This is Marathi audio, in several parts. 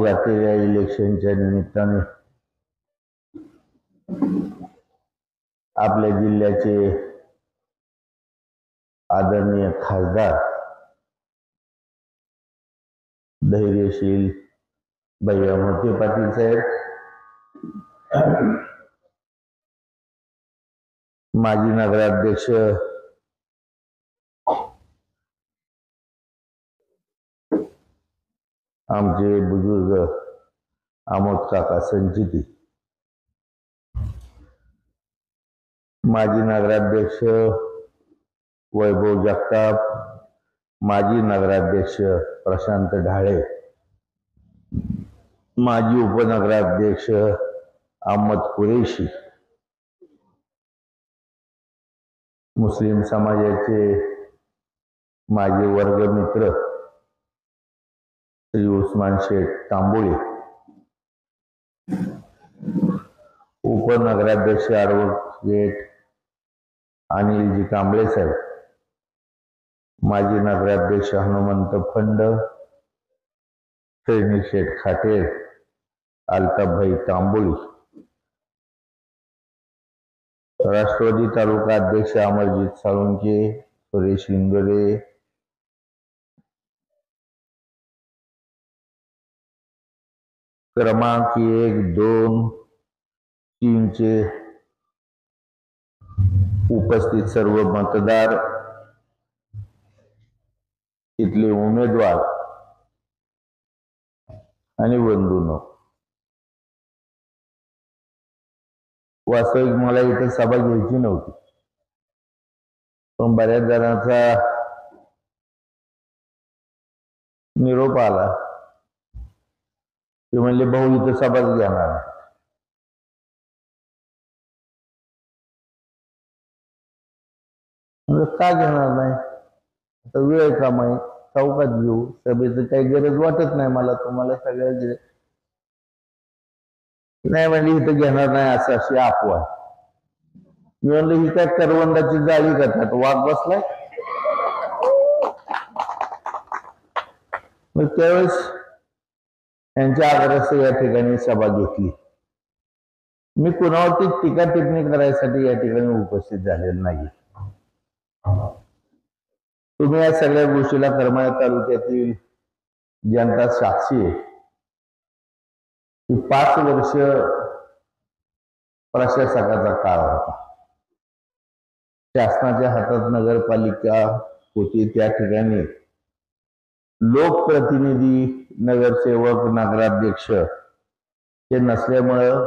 होऊ घातलेल्या इलेक्शनच्या निमित्ताने आपल्या जिल्ह्याचे आदरणीय खासदार धैर्यशील भैया मोहिते पाटील साहेब, माजी नगराध्यक्ष आमचे बुजुर्ग आमोद काका संचिती, माजी नगराध्यक्ष वैभव जगताप, माजी नगराध्यक्ष प्रशांत ढाळे, माजी उपनगराध्यक्ष अहमद कुरेशी, मुस्लिम समाजाचे माजी वर्गमित्र श्री उस्मान शेख तांबोळे, उपनगराध्यक्ष ॲडव्होकेट अनिलजी कांबळे साहेब, माजी नगराध्यक्ष हनुमंत फंड, श्रेणी शेठ खाटेर, अल्ताफभाई तांबोळी, राष्ट्रवादी तालुका अध्यक्ष अमरजीत साळुंके, सुरेश लिंगरे, क्रमांक 1, 2, 3 चे उपस्थित सर्व मतदार, इथले उमेदवार आणि बंधूंनो, वास्तविक मला इथे सभा घ्यायची नव्हती, पण बऱ्याच जणांचा निरोप आला. ते म्हणले भाऊ इथं सभाच घेणार. का घेणार नाही? आता वेळ काम आहे, चौकात घेऊ. सभेचं काही गरज वाटत नाही मला. तुम्हाला सगळ्या नाही म्हणजे इथं घेणार नाही असं अशी अफवा. मी म्हणलं ही काय करवंदाची जाळी करतात, वाघ बसलाय. मग त्यावेळेस यांच्या आग्रहास्तव या ठिकाणी सभा घेतली. मी कुणावरती टीका टिप्पणी करायसाठी या ठिकाणी उपस्थित झालेलो नाही. तुम्ही या सगळ्या गोष्टीला करमाळा तालुक्यातील जनता साक्षी आहे की 5 वर्ष प्रशासकाचा काळ होता. शासनाच्या हातात नगरपालिका होती. त्या ठिकाणी लोकप्रतिनिधी, नगरसेवक, नगराध्यक्ष हे नसल्यामुळं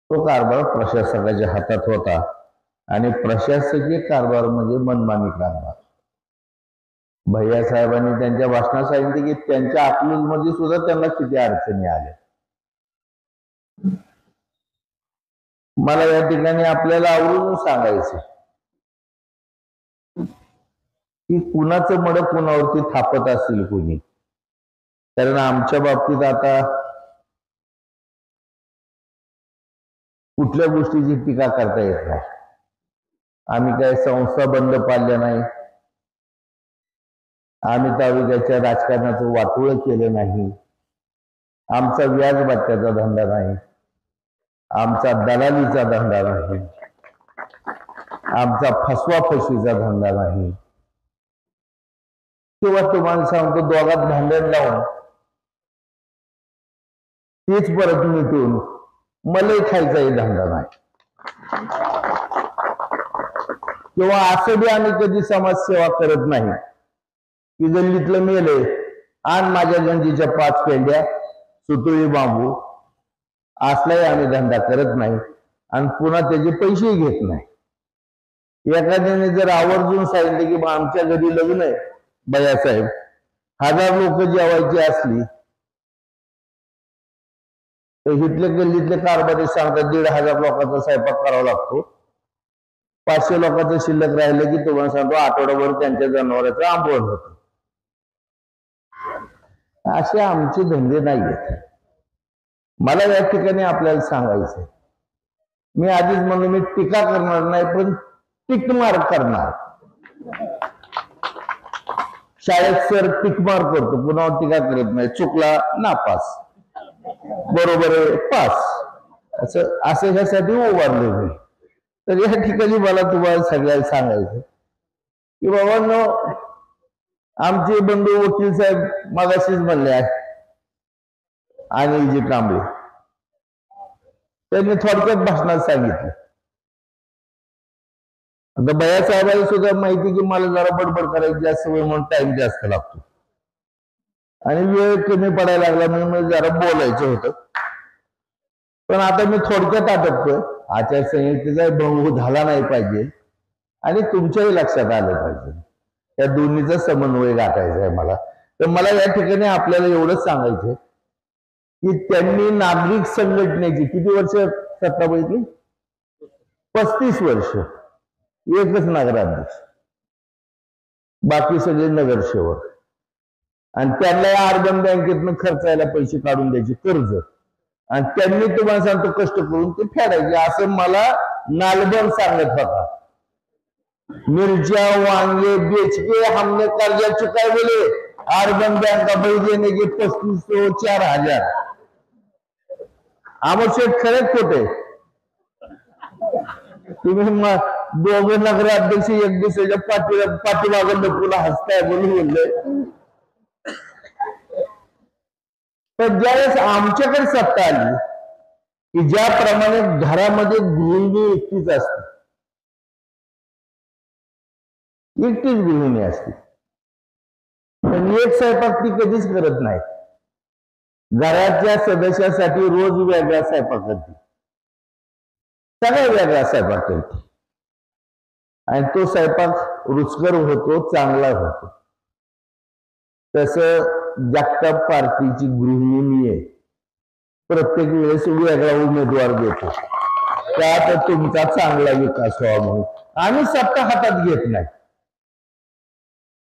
तो कारभार प्रशासकाच्या हातात होता आणि प्रशासकीय कारभार म्हणजे मनमानी कारभार. भैया साहेबांनी त्यांच्या भाषणात सांगितले की त्यांच्या अकलूजमध्ये सुद्धा त्यांना किती अडचणी आल्या. मला या ठिकाणी आपल्याला आवडून सांगायचे की कुणाचं मड कुणावरती थापत असेल कुणी. कारण आमच्या बाबतीत आता कुठल्या गोष्टीची टीका करता येत नाही. आम्ही काय संस्था बंद पाडल्या नाही, आम्ही तालुक्याच्या राजकारणाचं वाटोळं केलं नाही, आमचा व्याज भत्त्याचा धंदा नाही, आमचा दलालीचा धंदा नाही, आमचा फसवाफसवीचा धंदा नाही. किंवा तुम्हाला सांगतो दोघात भांडण लावून तीच परत मिटून मलाही खायचाही धंदा नाही. किंवा असं बी आम्ही कधी समाजसेवा करत नाही की गल्लीतलं मेले आणि माझ्या गंजीच्या 5 पेंड्या सुतळी बांबू असलाही आम्ही धंदा करत नाही आणि पुन्हा त्याचे पैसे घेत नाही. एखाद्याने जर आवर्जून सांगितले की आमच्या घरी लग्न आहे भैयासाहेब, 1000 लोक जेवायची असली तर इथले गल्लीतले कारभारी सांगतात 1,500 लोकांचा स्वयंपाक करावा लागतो. 500 लोकांचं शिल्लक राहिलं की तुम्हाला सांगतो आठवडाभर त्यांच्या जनावरांचं आंबवण होतं. असे आमचे धंदे नाही आहेत. मला या ठिकाणी आपल्याला सांगायचंय, मी आधीच म्हणून मी टीका करणार नाही, पण टिकमार करणार. शाळेत सर टिकमार करतो, पुन्हा टीका करत नाही, चुकला नापास, बरोबर आहे पास, असं असं ह्यासाठी उभारले मी. तर या ठिकाणी मला तुम्हाला सगळ्यांना सांगायचं की बाबांनो, आमचे बंधू वकील साहेब मागाशीच म्हणले आहे आणि जे कांबळे, त्यांनी थोडक्यात भाषणात सांगितलं. आता भैया साहेबांना सुद्धा माहिती की मला जरा बडबड करायची जास्त वेळ म्हणून टाइम जास्त लागतो आणि वेळ कमी पडायला लागला म्हणून मला जरा बोलायचं होतं. पण आता मी थोडक्यात आटपतोय, आचारसंहितेचा भंग झाला नाही पाहिजे आणि तुमच्याही लक्षात आलं पाहिजे. या दोन्हीचा समन्वय गाठायचा आहे मला. तर मला या ठिकाणी आपल्याला एवढंच सांगायचं की त्यांनी नागरिक संघटनेची किती वर्ष सत्ता बघितली? 35 वर्ष. एकच नगराध्यक्ष, बाकी सगळे नगरसेवक, आणि त्यांना अर्बन बँकेतनं खर्चायला पैसे काढून द्यायचे कर्ज, आणि त्यांनी तुम्हाला सांगतो कष्ट करून ते फेडायचे, असं मला नालबन सांगत होता. मिर्चा वांगे बेच के हमने कर्जा चुकाए बोले, अर्बन बैंक का पैसे देने के 3500 4000. आमोद शेठ खरे खोटे? तुम्ही दोघं नगराध्यक्ष एक दुसऱ्याच्या पाठीमागं लपूला हसताय म्हणून बोलले. पण ज्यावेळेस आमच्याकडे सत्ता आली की ज्याप्रमाणे घरामध्ये गृहिणी एकटीच असते, एकटीच गृहिणी असते, पण एक स्वयंपाक ती कधीच करत नाही. घराच्या सदस्यासाठी रोज वेगळा स्वयंपाक करते, सगळा वेगळा स्वयंपाक करते, आणि तो स्वयंपाक रुचकर होतो, चांगला होतो. तसं जगताप पार्टीची गृहिणी मी आहे, प्रत्येक वेळेस वेगळा उमेदवार देतो, त्यात तुमचा चांगला विकास व्हावा म्हणून. आम्ही सत्ता हातात घेत नाही.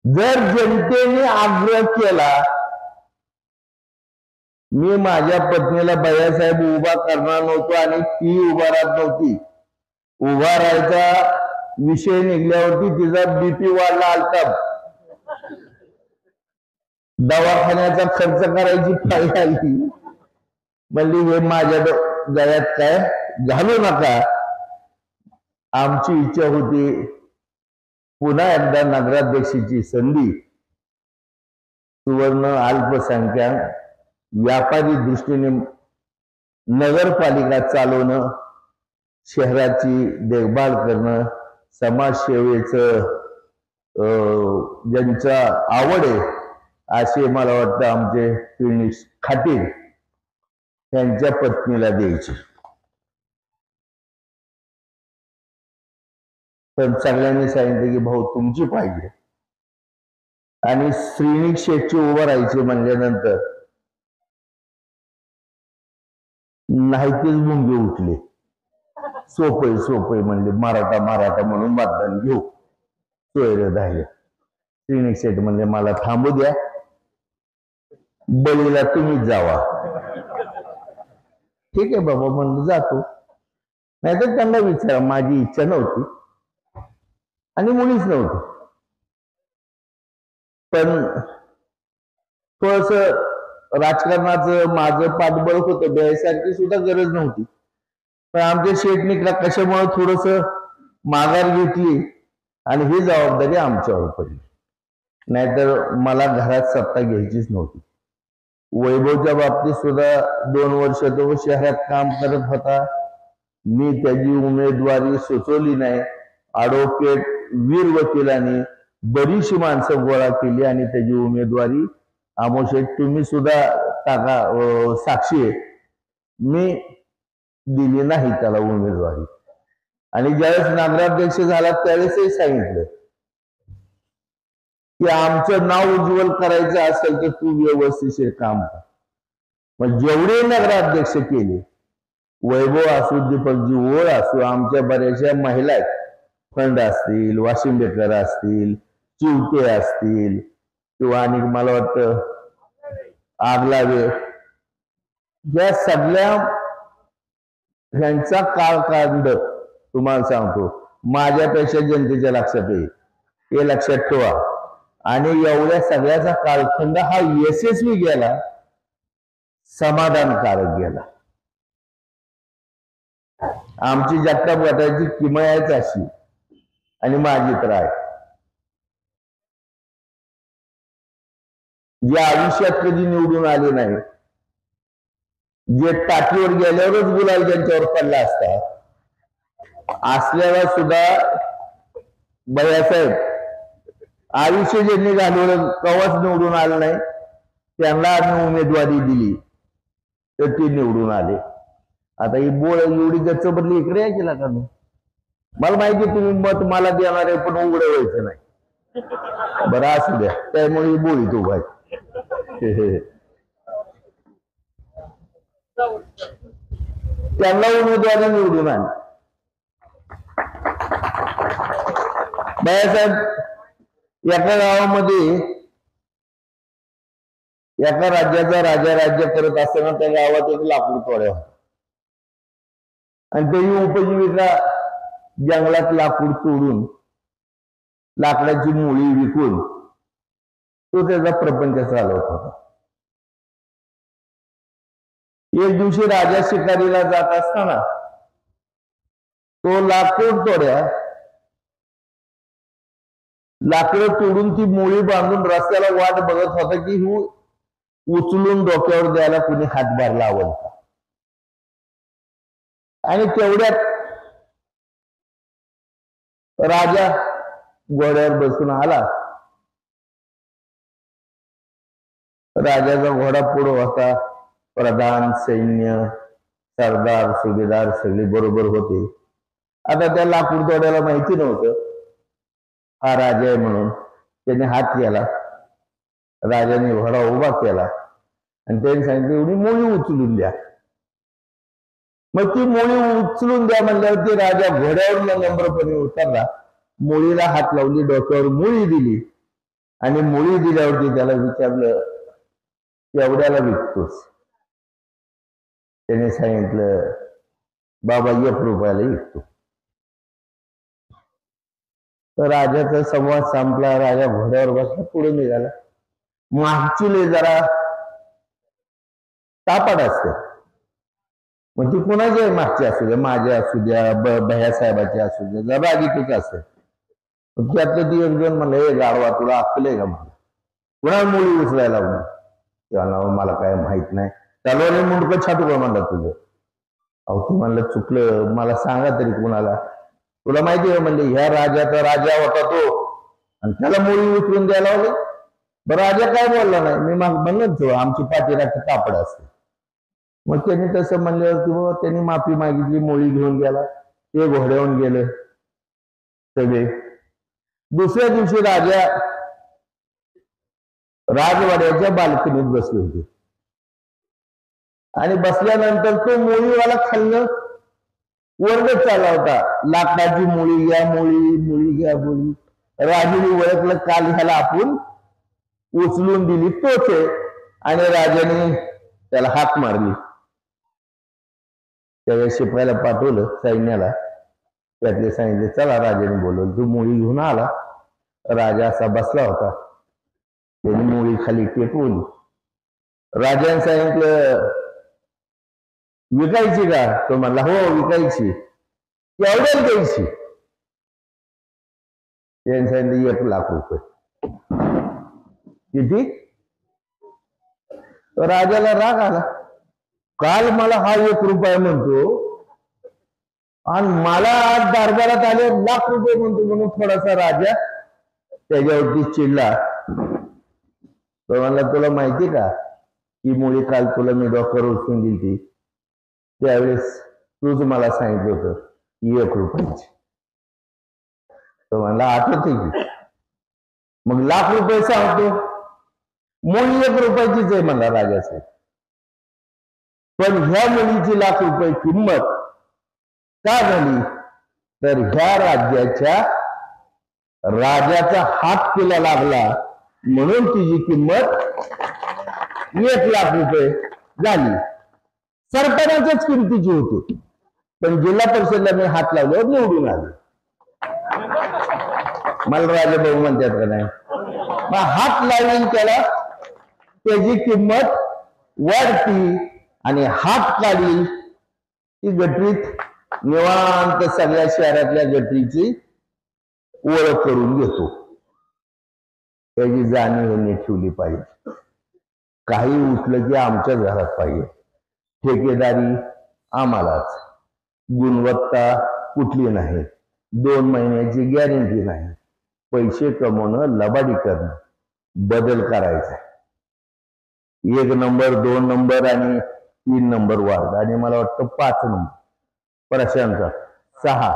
जर जनतेने आग्रह केला, मी माझ्या पत्नीला भैयासाहेब उभा करणार नव्हतो आणि ती उभा राहत नव्हती. उभा राहायचा विषय निघल्यावरती तिचा बीपी वाढला आलता, दवाखान्याचा खर्च करायची पाळी आली. म्हणली हे माझ्या गळ्यात काय घालू नका. आमची इच्छा होती पुन्हा एकदा नगराध्यक्षाची संधी सुवर्ण अल्पसंख्याक व्यापारी दृष्टीने नगरपालिका चालवणं, शहराची देखभाल करणं, समाजसेवेचं ज्यांचा आवड आहे असे मला वाटतं आमचे फिनिक्स खाटील त्यांच्या पत्नीला द्यायचे. पण सगळ्यांनी सांगितलं की भाऊ तुमची पाहिजे, आणि श्रीनिक शेठची उभं राहायचे म्हणल्यानंतर नाहीतीच मुंगे उठले. सोपय म्हणले, मराठा म्हणून मतदान घेऊ, सोयरे राहिले. श्रीनिक शेठ म्हणले मला थांबू द्या, बळीला तुम्हीच जावा. ठीक आहे बाबा म्हणलं जातो. नाहीतर त्यांना विचारा, माझी इच्छा नव्हती आणि मुलीच नव्हती. पण थोडस राजकारणाचं माझं पाठबळ होतं, द्यायसारखी सुद्धा गरज नव्हती. पण आमच्या शेठनिकला कशामुळे थोडस माघार घेतली आणि ही जबाबदारी आमच्यावर पडली. नाहीतर मला घरात सत्ता घ्यायचीच नव्हती. वैभवच्या बाबतीत सुद्धा 2 वर्ष तो शहरात काम करत होता. मी त्याची उमेदवारी सुचवली नाही. ॲडव्होकेट वीर वकिलांनी बरीचशी माणसं गोळा केली आणि त्याची उमेदवारी आमोशेठ तुम्ही सुद्धा टाका, साक्षी आहे, मी दिली नाही त्याला उमेदवारी. आणि ज्यावेळेस नगराध्यक्ष झाला त्यावेळेसही सांगितलं की आमचं नाव उज्ज्वल करायचं असेल तर तू व्यवस्थितशीर काम कर. मग जेवढे नगराध्यक्ष केले, वैभव असू, दीपकजी ओळ असू, आमच्या बऱ्याचशा महिला आहेत, फंड असतील, वाशिंबेकर असतील, चिवटे असतील, किंवा आणि मला वाटतं आगलावे, या सगळ्या ह्यांचा कालखंड तुम्हाला सांगतो माझ्यापेक्षा जनतेच्या लक्षात येईल. हे लक्षात ठेवा. आणि एवढ्या सगळ्याचा कालखंड हा यशस्वी गेला, समाधानकारक गेला. आमची जगताप गटाची किमयाच अशी, आणि माझी तर आहे, जे आयुष्यात कधी निवडून आले नाही, जे टाकीवर गेल्यावरच गुलाल त्यांच्यावर पडला असल्याला सुद्धा भैयासाहेब आयुष्य ज्यांनी घालवलं कवच निवडून आलं नाही, त्यांना आम्ही उमेदवारी दिली तर ते निवडून आले. आता ही बोळ एवढी गच्च बदली इकडे आहे केला का? मला माहिती तुम्ही मत मला देणार आहे, पण उघडं व्हायचं नाही. बरं असू द्या, त्यामुळे ही बोळी तो भाई त्यांना उमेदवारी निवडून आली. बाळासाहेब एका गावामध्ये एका राज्याचा राजा राज्य करत असताना त्या गावात एक लाकूड तोड्या होता, आणि तेही उपजीविका जंगलात लाकूड तोडून लाकडाची मुळी विकून तो त्याचा प्रपंच चालवत होता. एक दिवशी राजा शिकारीला जात असताना तो लाकडं तोडून ती मुळी बांधून रस्त्याला वाट बघत होता की ही उचलून डोक्यावर द्यायला कुणी हातभार लावल. आणि तेवढ्यात राजा घोड्यावर बसून आला. राजाचा घोडा पुढं होता, प्रधान, सैन्य, सरदार, सुभेदार सगळे बरोबर होते. आता त्या लाकूड तोड्याला माहिती नव्हतं हा राजा आहे म्हणून. त्याने हात केला, राजाने घोडा उभा केला आणि त्यांनी सांगितलं एवढी मुळी उचलून द्या. मग ती मुळी उचलून द्या म्हणल्यावरती राजा घोड्यावर नम्रपणे उतरला, मुळीला हात लावली, डोक्यावर मुळी दिली आणि मुळी दिल्यावरती त्याला विचारलं एवढ्याला विकतोस? त्याने सांगितलं बाबा 1 रुपयाला विकतो. तर राजाचा संवाद संपला. राजा घोड्यावर बसला, पुढे निघाला. मागची लय जरा तापड असते, मग ती कोणाची मागची असू द्या, माझ्या असू द्या, भैयासाहेबाची असू द्या, जरा रागीतच असते. त्यातलं ती एक जण म्हणलं हे गाडवा तुला अक्कल आहे का? मला कुणा मुळी उचलायला लागून? तेव्हा मला काय माहित नाही. त्याला मुंडकं छाटू का म्हणलं तुझं? अहो तू म्हणलं चुकलं, मला सांगा तरी कुणाला. तुला माहिती आहे म्हणले ह्या राजाचा राजा होता तो, आणि त्याला मुळी उचलून द्यायला लावले. बरं राजा काय बोलला नाही. मी म्हणलं आमची पाठीराखी कापड असते. मग त्यांनी तसं म्हणल्यावरती बाबा त्यांनी माफी मागितली, मुळी घेऊन गेला, ते घोड्यावरून गेलं सगळे. दुसऱ्या दिवशी राजा राजवाड्याच्या बाल्कनीत बसले होते, आणि बसल्यानंतर तो मुळीवाला खाल्लं वर्ग चालला होता, लाकडाची मुळी घ्या, मुळी घ्या, मुळी. राजाने ओळखलं काल ह्याला आपण उचलून दिली तोच आहे, आणि राजाने त्याला हाक मारली. त्याच्या शिपायाला पाठवलं सैन्याला, त्यातले सांगितले चला राजाने बोलवलं. तू मुळी घेऊन आला. राजा असा बसला होता, त्याने मुळी खाली टेकवली. राजाने सांगितलं विकायची का? तो म्हणला हो विकायची. एवढ्याला द्यायची? त्याने सांगितलं 1 लाख रुपये. किती? राजाला राग आला, काल मला हा 1 रुपया म्हणतो आणि मला आज दरबारात आले 1 लाख रुपये म्हणतो. म्हणून थोडासा राजा त्याच्यावरती चिडला. तो म्हणला तुला माहिती का की मुळी काल तुला मी डोक्यावर उचलून दिली, त्यावेळेस तूच मला सांगितलं होतं 1 रुपयाची. तो म्हणला आठवते की? मग 1 लाख रुपये सांगतो, मुळी 1 रुपयाचीच आहे म्हणला राजासाहेब. पण ह्या मुलीची 1 लाख रुपये किंमत का झाली? तर ह्या राज्याच्या राजाचा हात तिला लागला म्हणून तिची किंमत 1 लाख रुपये झाली. सरपणाच्याच किमतीची होती, पण जिल्हा परिषदला मी हात लावल्यावर निवडून आले. मला राजा भाऊ म्हणतात का नाही? मग हात लावेल त्याला त्याची किंमत वाढती आणि हात काढील ती गटरीत निवांत सगळ्या शहरातल्या गटरीची ओळख करून घेतो. त्याची जाणीव यांनी ठेवली पाहिजे. काही उठलं की आमच्या घरात पाहिजे, ठेकेदारी आम्हालाच, गुणवत्ता कुठली नाही, 2 महिन्याची गॅरंटी नाही, पैसे कमवणं लबाडी करणं, बदल करायचा, 1 नंबर 2 नंबर आणि 3 नंबर वार्ड आणि मला वाटतं 5 नंबर प्रशांत 6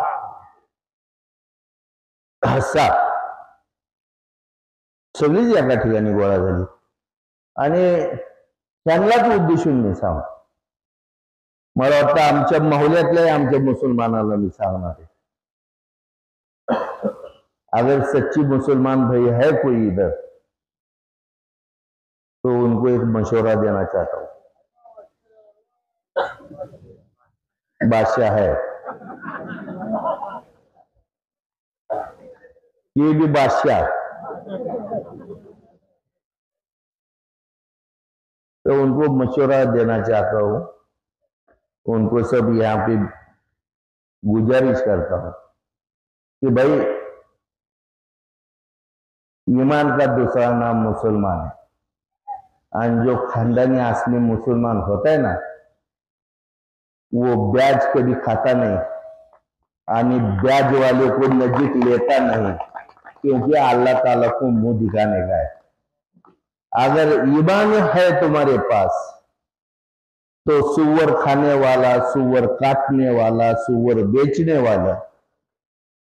7 सगळीच एका ठिकाणी गोळा झाली आणि त्यांनाच उद्देशून मी सांग, मला वाटतं आमच्या माहुल्यातल्या आमच्या मुसलमानाला मी सांगणार आहे, अगर सच्ची मुसलमान भाई है कोई इधर तो उनको एक मशवरा देना चाहता हूं. बादशाह है, ये भी बादशाह, तो उनको मशवरा देना चाहता हूं, उनको सब यहाँ पे गुजारिश करता हूं कि भाई ईमान का दूसरा नाम मुसलमान है, और जो खानदानी असली मुसलमान होता है ना वो ब्याज कभी खाता नहीं आणि ब्याज वाले को नजीक लेता नहीं, क्योंकि अल्लाह ताला को मुंह दिखाने का है. अगर ईमान है तुम्हारे पास तो सुअर खाने वाला, सुअर काटने वाला, सुअर बेचने वाला,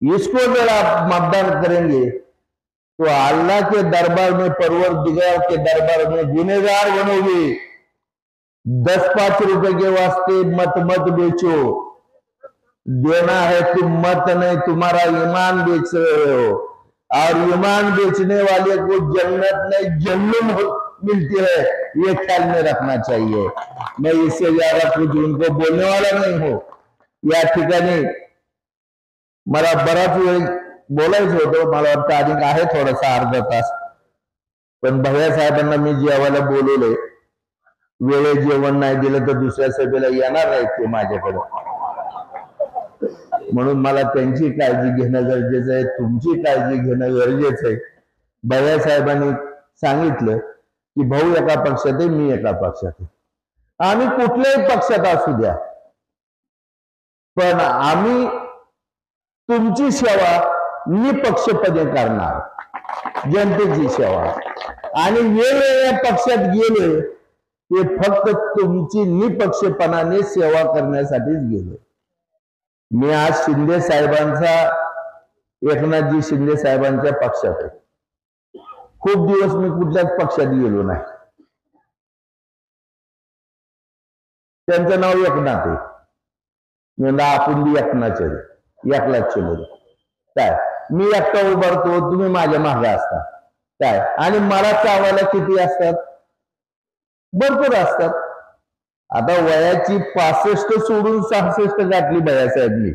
इसको अगर आप मतदान करेंगे तो अल्लाह के दरबार में, परवरदिगार के दरबार में गुनहगार बनोगे. 10-5 रुपए के वास्ते मत बेचो, देना है तुम मत नहीं, तुम्हारा ईमान बेच रहे हो, और ईमान बेचने वाले को जन्नत नहीं जहन्नम मिलती है, ये ख्याल में रखना चाहिए. मैं इससे ज्यादा कुछ उनको बोलने वाला नहीं हूं. या ठिकाणी मला बराच वेळ बोलायचं होतं, मला वाटतं अधिक आहे थोडासा अर्धा तास, पण भैया साहेबांना मी जेवायला बोलवलंय, वेळे जेवण नाही दिलं तर दुसऱ्या सभेला येणार नाहीत ते माझ्याकडे, म्हणून मला त्यांची काळजी घेणं गरजेचं आहे, तुमची काळजी घेणं गरजेचं आहे. भैया साहेबांनी सांगितलं की भाऊ एका पक्षात आहे, मी एका पक्षात आहे, आम्ही कुठल्याही पक्षात असू द्या, पण आम्ही तुमची सेवा निपक्षपणे करणार, जनतेची सेवा, आणि वेगवेगळ्या पक्षात गेले ते फक्त तुमची निपक्षपणाने सेवा करण्यासाठीच गेले. मी आज शिंदे साहेबांचा, एकनाथजी शिंदे साहेबांच्या पक्षात आहे. खूप दिवस मी कुठल्याच पक्षात गेलो नाही. त्यांचं नाव एकनाथ आहे, म्हणजे आपण बी एकनाथ एकलाच चलो काय, मी एकटा उभारतो, तुम्ही माझ्या मागे असता काय, आणि मला चावायला किती असतात, भरपूर असतात. आता वयाची 65 सोडून 66 गाठली भैयासाहेबनी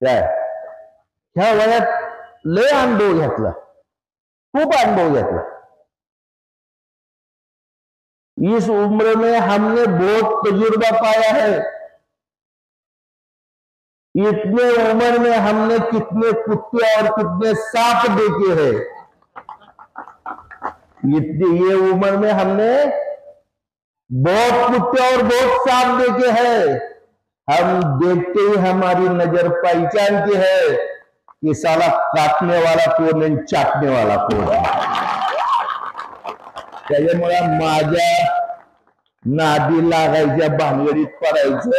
काय, ह्या वयात लय अनुभव घेतला, खूप अनुभव घेतला. इस उम्र में हमने बहुत तजुर्बा पाया है, इतने उम्र में हमने कितने कुत्ते और कितने सांप देखे हैं, ये उम्र में हमने बहुत कुत्ते और बहुत सांप देखे हैं. हम देखते ही हमारी नजर पहचानती है कि साला काटने वाला कौन है, चाटने वाला कौन है. त्याच्यामुळे माझ्या नादी लागायच्या भानगडीत पडायचं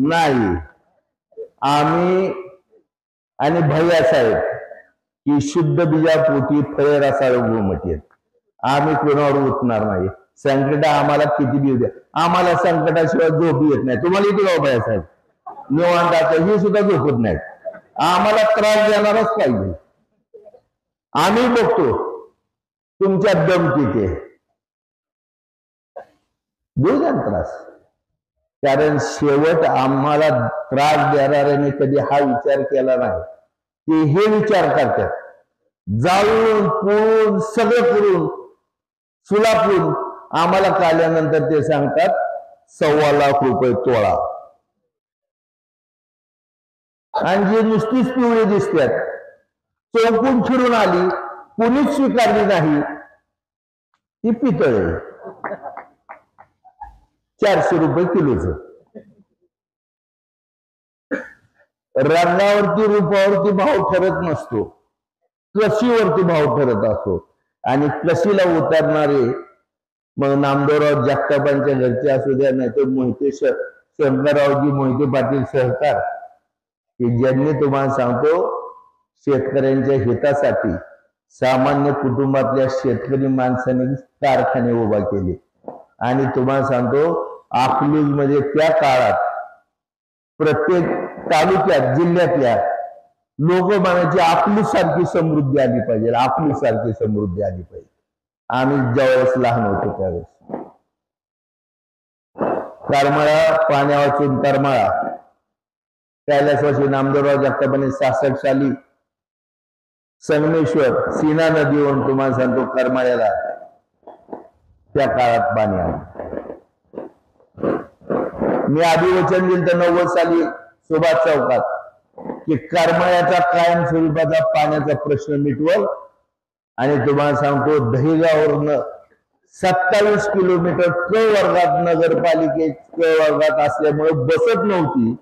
नाही. आम्ही आणि भैया साहेब ही शुद्ध बीजापोटी फळे रसाळ गोमटी आहेत. आम्ही कोणावर उठणार नाही. संकट आम्हाला किती बी द्या, आम्हाला संकटाशिवाय झोप येत नाही. तुम्हाला इथे गाव भैया साहेब निवांत ही सुद्धा झोपत नाहीत. आम्हाला त्रास देणारच पाहिजे. आम्ही बघतो तुमच्या दम किती आहे, देऊ द्या त्रास, कारण शेवट आम्हाला त्रास देणाऱ्याने कधी हा विचार केला नाही. ते हे विचार करतात जाळून पोळून सगळं करून सुलापून आम्हाला काढल्यानंतर ते सांगतात 1.25 लाख तोळा. आणि जे नुसतीच पिवळी दिसतात, चौकून फिरून आली, कोणीच स्वीकारली नाही, ती पितळ आहे. 400 रुपये किलोच. रंगावरती रूपावरती भाव ठरत नसतो, कशीवरती भाव ठरत असतो. आणि कशीला उतरणारे मग नामदेवराव जगतापांच्या घरचे असू द्या, नाही तर मोहिते शंकररावजी मोहिते पाटील सहकार, की ज्यांनी तुम्हाला सांगतो शेतकऱ्यांच्या हितासाठी सामान्य कुटुंबातल्या शेतकरी माणसाने कारखाने उभा केले. आणि तुम्हाला सांगतो अकलूज मध्ये त्या काळात प्रत्येक तालुक्यात जिल्ह्यातल्या लोक म्हणायचे अकलूज सारखी समृद्धी आली पाहिजे, अकलूज सारखी समृद्धी आली पाहिजे. आम्ही ज्यावेळेस लहान होतो त्यावेळेस करमाळा, पाण्या वाचून करमाळा, कैलासवासी नामदेवराव जगतापांनी 66 साली संगमेश्वर सीना नदीवरून तुम्हाला सांगतो करमाळ्याला त्या काळात पाणी आलं. मी अभिवचन दिलं तर 90 साली सुभाष चौकात की करमाळ्याचा कायम स्वरूपाचा पाण्याचा प्रश्न मिटवल. आणि तुम्हाला सांगतो दहिगाववरनं 27 किलोमीटर क वर्गात नगरपालिके क वर्गात असल्यामुळे बसत नव्हती.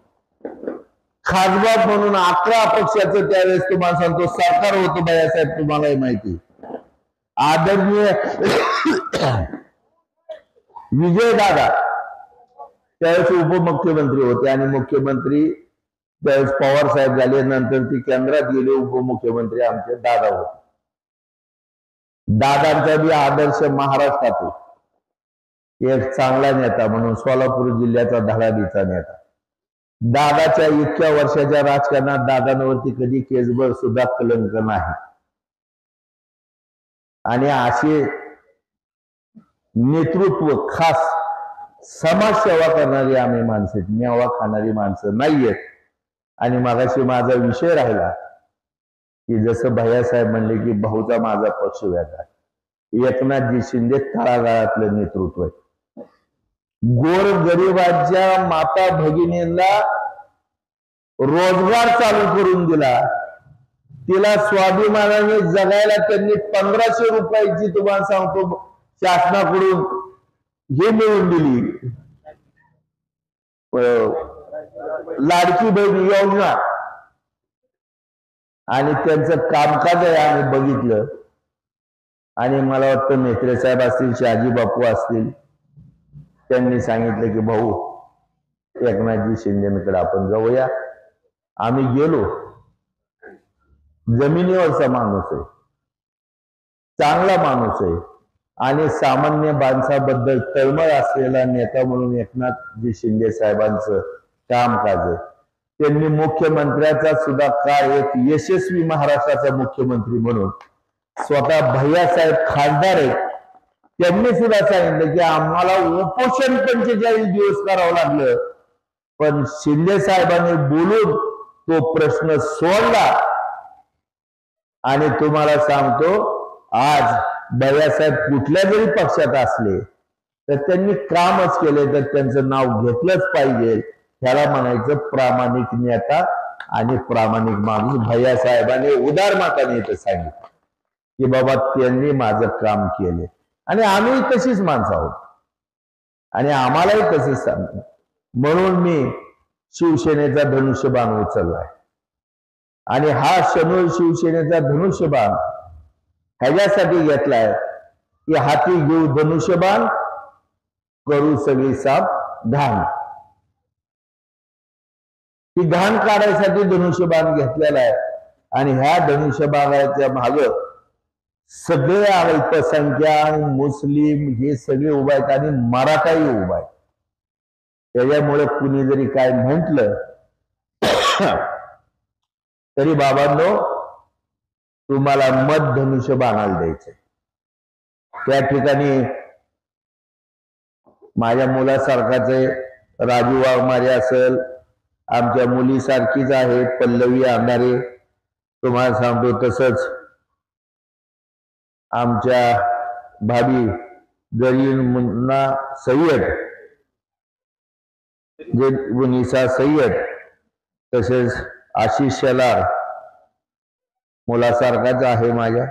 खासबाग म्हणून 11 पक्षाचं त्यावेळेस तुम्हाला सांगतो सरकार होतं बाळासाहेब, तुम्हालाही माहिती. आदरणीय विजयदादा त्यावेळेस उपमुख्यमंत्री होते आणि मुख्यमंत्री त्यावेळेस पवार साहेब झाले. नंतर ती केंद्रात गेले, उपमुख्यमंत्री आमचे दादा होते. दादांचा बी आदर्श महाराष्ट्रात एक चांगला नेता म्हणून सोलापूर जिल्ह्याचा धडाडीचा नेता. दादाच्या इतक्या वर्षाच्या राजकारणात दादांवरती कधी केसभर सुद्धा कलंक नाही. आणि असे नेतृत्व खास समाजसेवा करणारी आम्ही माणसं, मेवा खाणारी माणसं नाहीयेत. आणि मागाशी माझा विषय राहिला की जसं भैयासाहेब म्हणले की भाऊचा माझा पक्ष वेगळा, एकनाथजी शिंदे तळागाळातलं नेतृत्व आहे. गोर गरिबांच्या माता भगिनींना रोजगार चालू करून दिला, तिला स्वाभिमानाने जगायला त्यांनी 1500 रुपयाची तुम्हाला सांगतो शासनाकडून हे मिळवून दिली, लाडकी बहीण योजना. आणि त्यांचं कामकाज आहे आम्ही बघितलं. आणि मला वाटतं मेत्रे साहेब असतील, शहाजी बापू असतील, त्यांनी सांगितलं की भाऊ एकनाथजी शिंदेकडे आपण जाऊया. आम्ही गेलो. जमिनीवरचा माणूस आहे, चांगला माणूस आहे आणि सामान्य माणसाबद्दल तळमळ असलेला नेता म्हणून एकनाथजी शिंदे साहेबांचं कामकाज आहे. त्यांनी मुख्यमंत्र्याचा सुद्धा काळ एक यशस्वी महाराष्ट्राचा मुख्यमंत्री म्हणून स्वतः भैयासाहेब खासदार आहेत, त्यांनी सुद्धा सांगितलं की आम्हाला उपोषण 45 दिवस करावं लागलं, पण शिंदे साहेबांनी बोलून तो प्रश्न सोडला. आणि तुम्हाला सांगतो आज भैयासाहेब कुठल्या जरी पक्षात असले तर त्यांनी कामच केले तर त्यांचं नाव घेतलंच पाहिजे. ह्याला म्हणायचं प्रामाणिक नेता आणि प्रामाणिक माणूस. भैयासाहेबांनी उदार माताने इथं सांगितलं की बाबा त्यांनी माझं काम केले आणि आम्ही तशीच माणसं आहोत आणि आम्हालाही तसंच सांगतो. म्हणून मी शिवसेनेचा धनुष्यबाण उचललाय आणि हा शिवसेनेचा धनुष्यबाण ह्याच्यासाठी घेतलाय की हाती घेऊ धनुष्यबाण, करू सगळी साफ घाण. ती घाण काढायसाठी धनुष्यबाण घेतलेला आहे. आणि ह्या धनुष्यबाणाच्या माग सगळे अल्पसंख्याक मुस्लिम हे सगळे उभा आहेत आणि मराठाही उभा आहे. त्याच्यामुळे कुणी जरी काय म्हटलं तरी बाबांनो तुम्हाला मत धनुष्यबाणाला द्यायचंय. त्या ठिकाणी माझ्या मुलासारखाचे राजू वाघमारे असेल, आमच्या मुलीसारखीच आहे पल्लवी अंधारे, तुम्हाला सांगतो तसंच आमच्या भाभी जरीन मुन्ना सय्यद, जे वनिसा सय्यद, तसेच आशिष शेलार मुलासारखाच आहे माझ्या,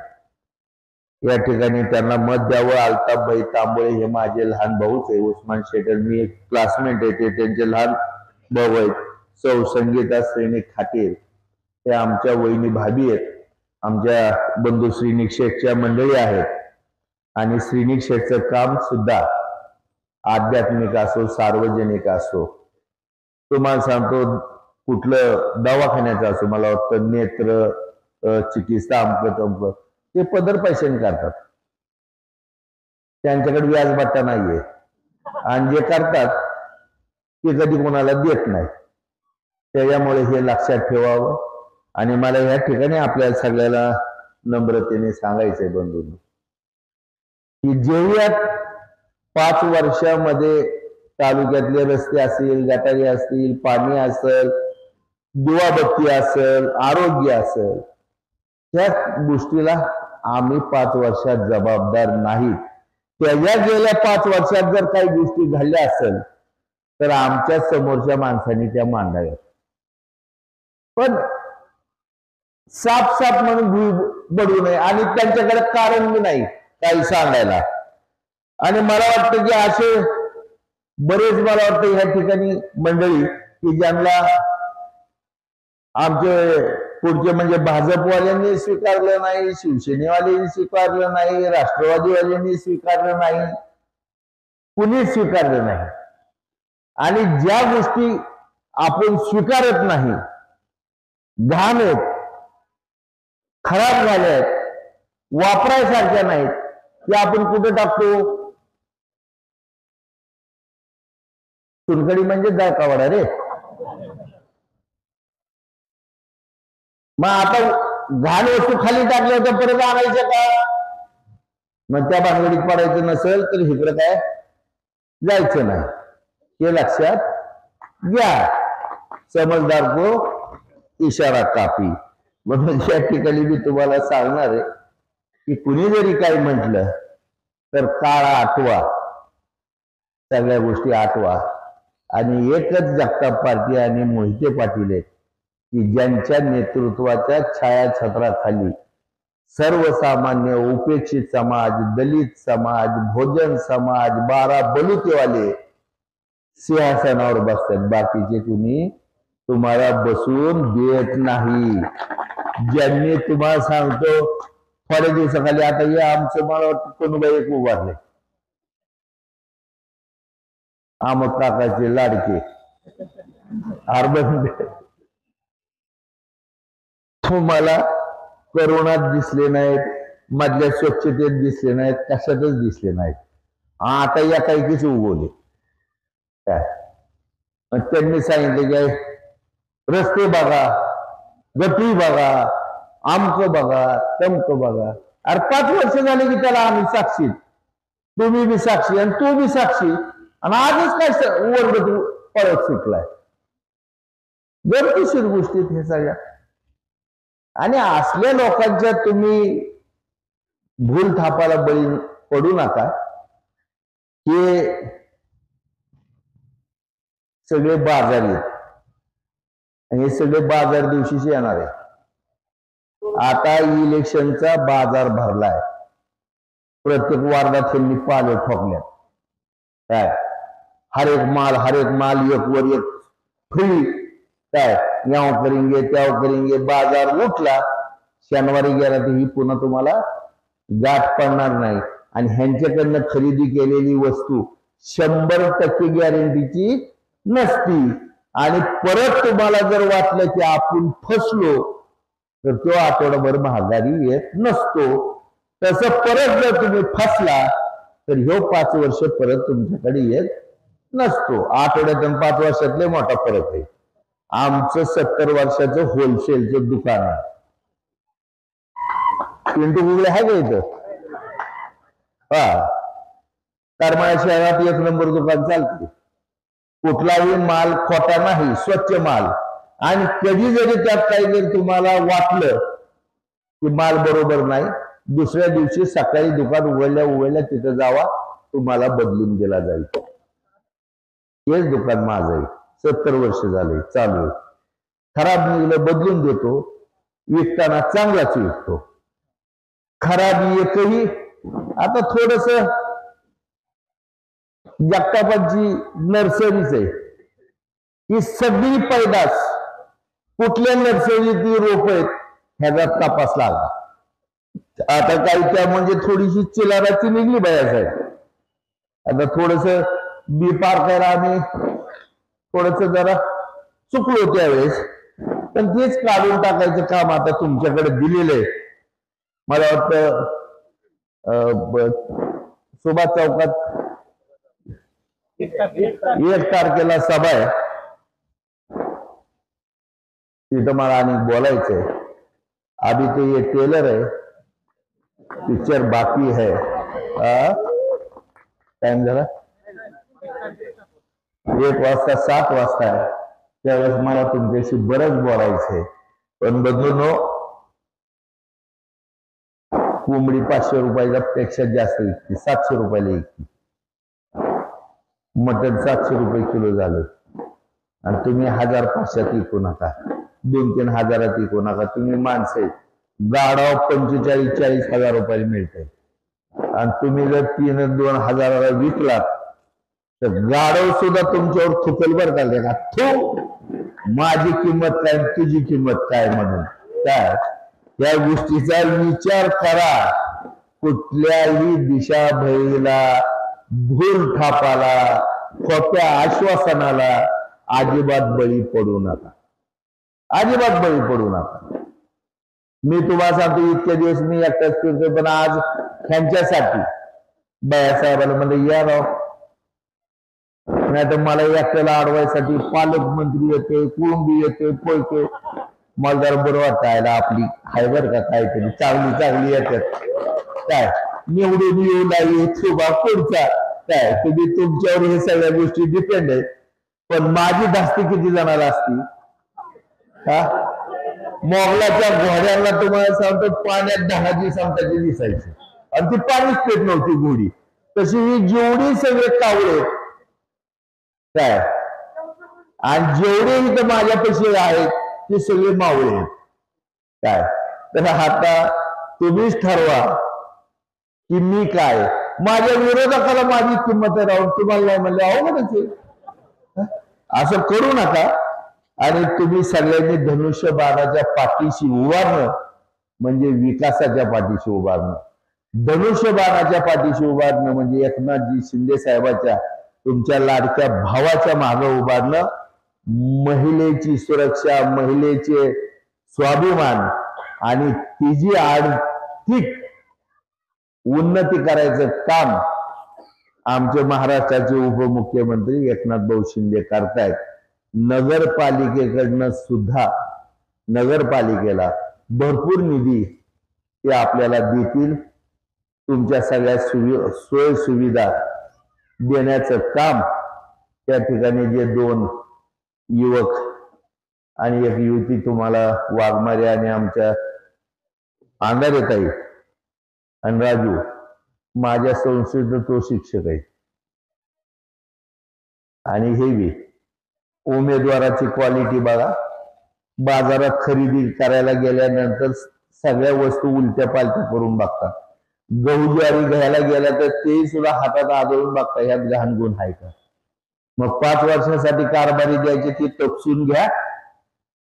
या ठिकाणी त्यांना मत द्यावं. अल्ताफभाई तांबोळे हे माझे लहान भाऊच आहे. उस्मान शेटर मी एक क्लासमेट आहे, ते त्यांचे लहान भाऊ आहेत. सौ संगीता श्रेणी खातीर ते आमच्या वहिनी भाभी आहेत. आमच्या बंधू श्रीनिक शेठच्या मंडळी आहेत. आणि श्रीनिक शेठचं काम सुद्धा आध्यात्मिक असो सार्वजनिक असो, तुम्हाला सांगतो कुठलं दवाखान्याचं असो, मला वाटतं नेत्र चिकित्सा अमकं तमकं, ते पदर पैशाने करतात. त्यांच्याकडे व्याज बट्टा नाहीये. आणि जे करतात ते कधी कोणाला देत नाही. त्याच्यामुळे हे लक्षात ठेवावं. आणि मला या ठिकाणी आपल्याला सगळ्याला नम्रतेने सांगायचंय बंधूंनो, की जेवढ्या 5 वर्षामध्ये तालुक्यातले रस्ते असतील, गटारी असतील, पाणी असेल, दिवाबत्ती असेल, आरोग्य असेल, त्या गोष्टीला आम्ही 5 वर्षात जबाबदार नाहीत. त्याच्या गेल्या 5 वर्षात जर काही गोष्टी घडल्या असेल तर आमच्या समोरच्या माणसांनी त्या मांडाव्यात. पण साफ म्हणून भुई बडू नये. आणि त्यांच्याकडे कारण बी नाही काही सांगायला. आणि मला वाटतं की असे बरेच, मला वाटतं या ठिकाणी मंडळी की ज्यांना आमचे पुढचे म्हणजे भाजपवाल्यांनी स्वीकारलं नाही, शिवसेनेवाल्यांनी स्वीकारलं नाही, राष्ट्रवादीवाल्यांनी स्वीकारलं नाही, कुणीच स्वीकारलं नाही. आणि ज्या गोष्टी आपण स्वीकारत नाही, घाण आहेत, खराब झाल्या आहेत, वापरायसारख्या नाहीत, त्या आपण कुठे टाकतो? सुनकडी म्हणजे जायकावाडा रे. मग आता घाण वस्तू खाली टाकल्या तर परत आणायचं का? मग त्या भानगडीत पडायचं नसेल तर इकडं काय जायचं नाही, हे लक्षात घ्या. समजदार को इशारा काफी. म्हणून या ठिकाणी मी तुम्हाला सांगणार आहे की कुणी जरी काही म्हटलं तर काळ आठवा, सगळ्या गोष्टी आठवा. आणि एकच जगताप पार्टी आणि मोहिते पाटील आहेत की ज्यांच्या नेतृत्वाच्या छायाछत्राखाली सर्वसामान्य, उपेक्षित समाज, दलित समाज, भोजन समाज, 12 बलुतेवाले सिंहासनावर बसतात. बाकीचे कुणी तुम्हाला बसून देत नाही. ज्यांनी तुम्हाला सांगतो थोड्या दिवसाखाली, आता हे आमचं मला वाटतं कोणबाई एक उभारले, अहमद काकाचे लाडके अर्बन, तुम्हाला करोनात दिसले नाहीत, मधल्या स्वच्छतेत दिसले नाहीत, कशातच दिसले नाहीत. आता या काहीच उगवले काय. त्यांनी सांगितले काय, रस्ते बघा, गटरी बघा, आमक बघा, तमक बघा. अरे 5 वर्ष झाले की त्याला आम्ही साक्षी, तुम्ही बी साक्षी आणि तू बी साक्षी. आणि आजच काय वर्ग पळत सुटलाय. गरजेशीर गोष्टीत हे सगळ्या. आणि असल्या लोकांच्या तुम्ही भूल थापाला बळी पडू नका. हे सगळे बाजार आहेत आणि हे सगळे बाजार दिवशीच येणार आहे. आता इलेक्शनचा बाजार भरलाय. प्रत्येक वार्डात त्यांनी पालं ठोकल्यात. काय हर एक माल एक वर एक फ्री. काय याव करेंगे त्याव करेंगे. बाजार उठला, शनिवारी गेला तर ही पुन्हा तुम्हाला गाठ पडणार नाही. आणि ह्यांच्याकडनं खरेदी केलेली वस्तू 100% गॅरंटीची नसती. आणि परत तुम्हाला जर वाटलं की आपण फसलो तर तो आठवडाभर महागारी येत नसतो. तसं परत जर तुम्ही फसला तर ह्यो 5 वर्ष परत तुमच्याकडे येत नसतो. आठवड्यात आणि 5 वर्षातले मोठा फरक आहे. आमचं 70 वर्षाचं होलसेलचं दुकान आहे. पिंटू गुगले आहे का इथं? हा, करमाळ्या शहरात 1 नंबर दुकान चालते. कुठलाही माल खोटा नाही, स्वच्छ माल. आणि कधी जरी त्यात काही जर तुम्हाला वाटलं की माल बरोबर नाही दुसऱ्या दिवशी सकाळी दुकान उघडल्या तिथं जावा, तुम्हाला बदलून दिला जाईल. हेच दुकान माझं आहे, 70 वर्ष झाले चालू आहे. खराब निघलं बदलून देतो, विकताना चांगलाच विकतो. खराब एकही आता थोडस जगतापाची नर्सरीच आहे, ही सगळी पैदास कुठल्या नर्सरीची रोप आहेत ह्याचा तपास लागला. आता काही त्या म्हणजे थोडीशी चिलाराची निघली बायासाहेब. आता थोडस बी पार करा आम्ही थोडस जरा चुकलो त्यावेळेस, पण तेच काढून टाकायचं काम आता तुमच्याकडे दिलेलं आहे. मला वाटतं सुभाष चौकात 1 तारखेला सभा आहे, तिथं मला आणि बोलायचंय. अभी तो ये टेलर है, पिक्चर बाकी है. टाइम झाला 1 वाजता 7 वाजता आहे, त्यावेळेस मला तुमच्याशी बरंच बोलायचंय. पण बघून कोंबडी 500 रुपयाच्या पेक्षा जास्त विकते, 700 रुपयाला विकते. मटन 700 रुपये किलो झालं आणि तुम्ही 1500 विकू नका, 2-3 हजारात विकू नका. तुम्ही माणसं गाडाव 45-40 हजार रुपयाला मिळते आणि तुम्ही जर 3-2 हजाराला विकलात तर गाडव सुद्धा तुमच्यावर थुकल बर का, थू माझी किंमत काय तुझी किंमत काय म्हणून. काय या गोष्टीचा विचार करा. कुठल्याही दिशाभैला, भूल थापाला, खोट्या आश्वासनाला अजिबात बळी पडू नका, अजिबात बळी पडू नका. मी तुम्हाला सांगतो इतके दिवस मी एकटाच फिरतो, पण आज ह्यांच्यासाठी बायासाहेबाला म्हणजे या राव, नाही तर मला एकट्याला अडवायसाठी पालकमंत्री येते, कुळुंबी येते, पोयते. मला जरा बरं वाटतं आयला आपली हाय बर का काहीतरी चांगली येतात. काय निवडून येऊ लागली सुभा पुढचा काय, तुम्ही तुमच्यावर हे सगळ्या गोष्टी डिपेंड आहेत. पण माझी धास्ती किती जणाला असती. मोगलाच्या घोड्यांना तुम्हाला सांगतो पाण्यात 10 दिवसांची दिसायची आणि ती पाणीच पेट नव्हती घोडी. तशी ही जेवढी सगळे कावळे काय आणि जेवढे इथं माझ्यापेक्षा आहेत ते सगळे मावळे आहेत. काय तर आता तुम्हीच ठरवा की मी काय. माझ्या विरोधकाला माझी किंमत राहून तुम्हाला नाही म्हणले अवघडच. असं करू नका. आणि तुम्ही सगळ्यांनी धनुष्यबाणाच्या पाठीशी उभारणं म्हणजे विकासाच्या पाठीशी उभारणं. धनुष्यबाणाच्या पाठीशी उभारणं म्हणजे एकनाथजी शिंदे साहेबाच्या तुमच्या लाडक्या भावाच्या मागे उभारणं. महिलेची सुरक्षा, महिलेचे स्वाभिमान आणि तिची आर्थिक उन्नती करायचं काम आमचे महाराष्ट्राचे उपमुख्यमंत्री एकनाथ भाऊ शिंदे करतायत. नगरपालिकेकडनं सुद्धा नगरपालिकेला भरपूर निधी ते आपल्याला देतील. तुमच्या सगळ्या सोय सुविधा देण्याचं काम त्या ठिकाणी जे 2 युवक आणि 1 युवती तुम्हाला वाघमारे आणि आमच्या अंधारेताई आणि राजू माझ्या संस्थेचा तो शिक्षक आहे. आणि हे बी उमेदवाराची क्वालिटी बघा. बाजारात खरेदी करायला गेल्यानंतर सगळ्या वस्तू उलट्या पालट्या करून बघतात. गहू ज्वारी घ्यायला गेला तर ते सुद्धा हातात आदळून बघता ह्यात घाण गुण आहे का. मग 5 वर्षासाठी कारभारी द्यायची ती तपसून घ्या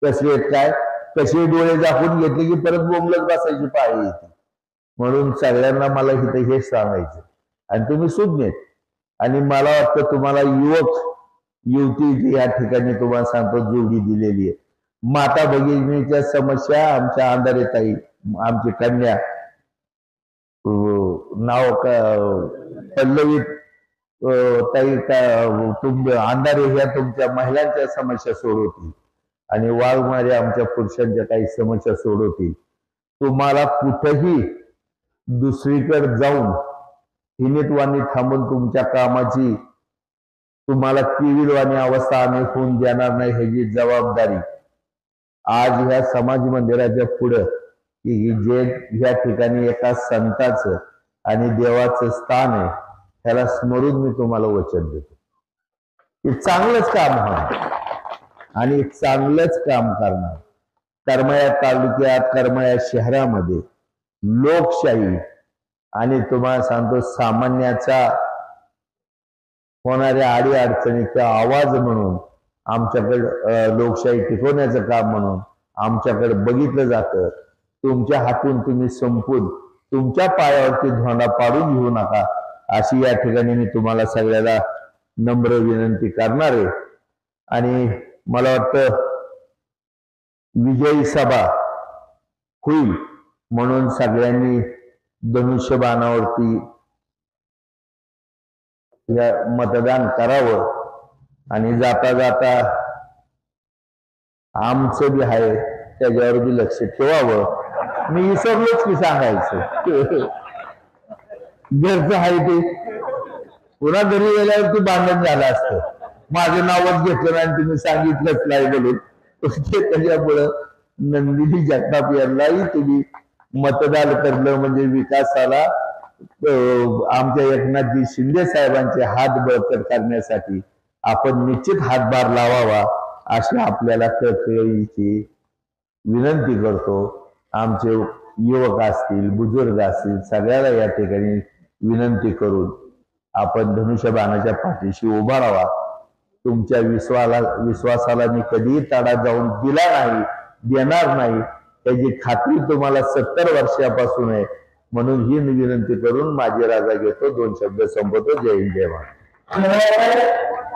कसे आहेत काय. कसे डोळे झाकून घेतले की परत बोंबलत बसायची पाळी येते. म्हणून सगळ्यांना मला इथं हेच सांगायचं. आणि तुम्ही सुज्ञ आहेत आणि मला वाटतं तुम्हाला युवक युवती या ठिकाणी तुम्हाला सांगतो जोडी दिलेली आहे. माता भगिनीच्या समस्या आमच्या अंधारेताई आमची कन्या नाव का पल्लवी ताई अंधारे ह्या तुमच्या महिलांच्या समस्या सोडवतील आणि वाघमारे आमच्या पुरुषांच्या काही समस्या सोडवतील. तुम्हाला कुठेही दुसरीकडे जाऊन हिनीतवाणी थांबून तुमच्या कामाची तुम्हाला किविलवाणी अवस्था आम्ही होऊन देणार नाही ह्याची जबाबदारी आज ह्या समाज मंदिराच्या पुढं की जे या ठिकाणी एका संताचं आणि देवाचं स्थान आहे त्याला स्मरून मी तुम्हाला वचन देतो की चांगलंच काम होणार आणि चांगलंच काम करणार. करमाळा तालुक्यात करमाळा शहरामध्ये लोकशाही आणि तुम्हाला सांगतो सामान्याचा होणाऱ्या अडी अडचणीचा आवाज म्हणून आमच्याकडे लोकशाही टिकवण्याचं काम म्हणून आमच्याकडे बघितलं जातं. तुमच्या हातून तुम्ही संपून तुमच्या पायावरती धोंडा पाडून घेऊ नका अशी या ठिकाणी मी तुम्हाला सगळ्याला नम्र विनंती करणार आहे. आणि मला वाटतं विजयी सभा होईल म्हणून सगळ्यांनी धनुष्यबाणावरती मतदान करावं आणि जाता जाता आमचं बी आहे त्याच्यावर बी लक्ष ठेवावं. मी विसरलोच की सांगायचं घरचं आहे ते पुन्हा घरी गेल्यावरती भांडण झालं असतं. माझं नावच घेतलं आणि तुम्ही सांगितलंच नाही बोलून त्याच्यामुळं नंदिनी जगताप यांनाही तुम्ही मतदान करणं म्हणजे विकासाला आमच्या एकनाथजी शिंदे साहेबांचे हात बळकट करण्यासाठी आपण निश्चित हातभार लावावा अशी आपल्याला कळकळीची विनंती करतो. आमचे युवक असतील बुजुर्ग असतील सगळ्याला या ठिकाणी विनंती करून आपण धनुष्यबाणाच्या पाठीशी उभा राहावा. तुमच्या विश्वासाला मी कधीही तडा जाऊन दिला नाही देणार नाही त्याची खात्री तुम्हाला 70 वर्षापासून आहे. म्हणून ही विनंती करून माझी राजा घेतो. 2 शब्द संपवतो. जय हिंद जय महाराष्ट्र.